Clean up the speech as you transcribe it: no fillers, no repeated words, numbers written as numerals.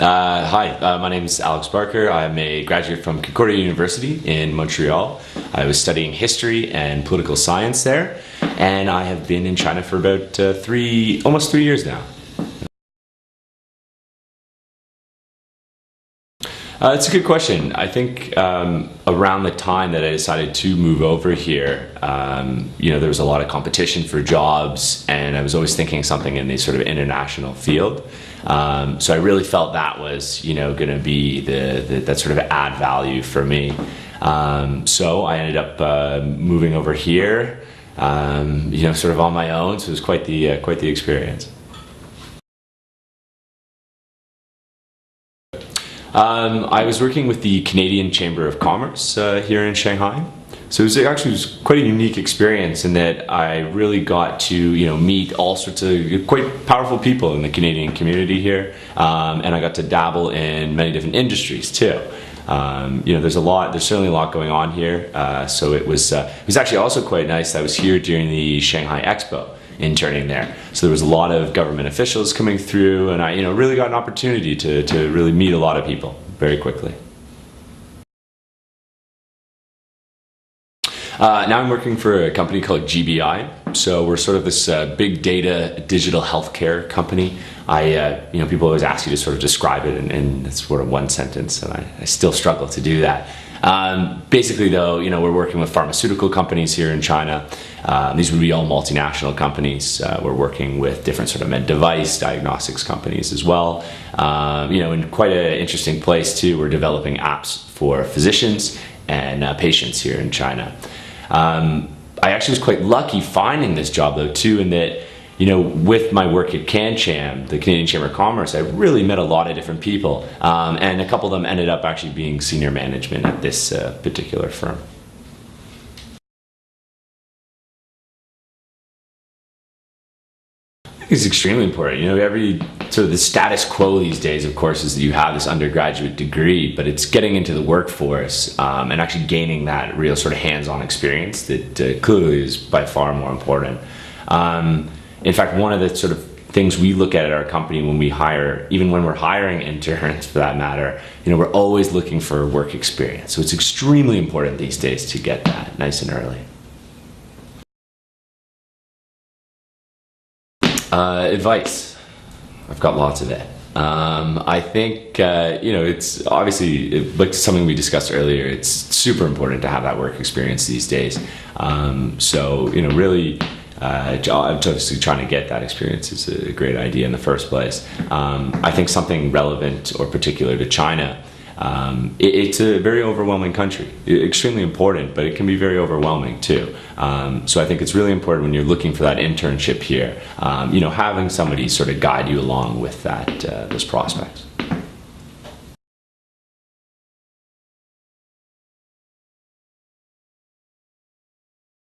Hi, my name is Alex Barker. I'm a graduate from Concordia University in Montreal. I was studying history and political science there, and I have been in China for about almost 3 years now. It's a good question. I think around the time that I decided to move over here, there was a lot of competition for jobs, and I was always thinking something in the sort of international field. So I really felt that was, going to be that sort of add value for me. So I ended up moving over here, sort of on my own. So it was quite the experience. I was working with the Canadian Chamber of Commerce here in Shanghai. So it was quite a unique experience in that I really got to meet all sorts of quite powerful people in the Canadian community here, and I got to dabble in many different industries too. There's certainly a lot going on here. So it was actually also quite nice. I was here during the Shanghai Expo, interning there. So there was a lot of government officials coming through, and I really got an opportunity to really meet a lot of people very quickly. Now I'm working for a company called GBI. So we're sort of this big data digital healthcare company. People always ask you to sort of describe it in sort of one sentence, and I still struggle to do that. Basically though, we're working with pharmaceutical companies here in China. These would be all multinational companies. We're working with different sort of med device diagnostics companies as well. In quite an interesting place too, we're developing apps for physicians and patients here in China. I actually was quite lucky finding this job though too, in that with my work at CanCham, the Canadian Chamber of Commerce, I really met a lot of different people, and a couple of them ended up actually being senior management at this particular firm. It's extremely important. The status quo these days, of course, is that you have this undergraduate degree, but it's getting into the workforce and actually gaining that real sort of hands-on experience that clearly is by far more important. In fact, one of the sort of things we look at our company when we hire, even when we're hiring interns for that matter, we're always looking for work experience. So it's extremely important these days to get that nice and early. Advice. I've got lots of it. I think, it's obviously, like something we discussed earlier, it's super important to have that work experience these days. Really, obviously trying to get that experience is a great idea in the first place. I think something relevant or particular to China, it's a very overwhelming country. Extremely important, but it can be very overwhelming too. So I think it's really important when you're looking for that internship here, having somebody sort of guide you along with those prospects.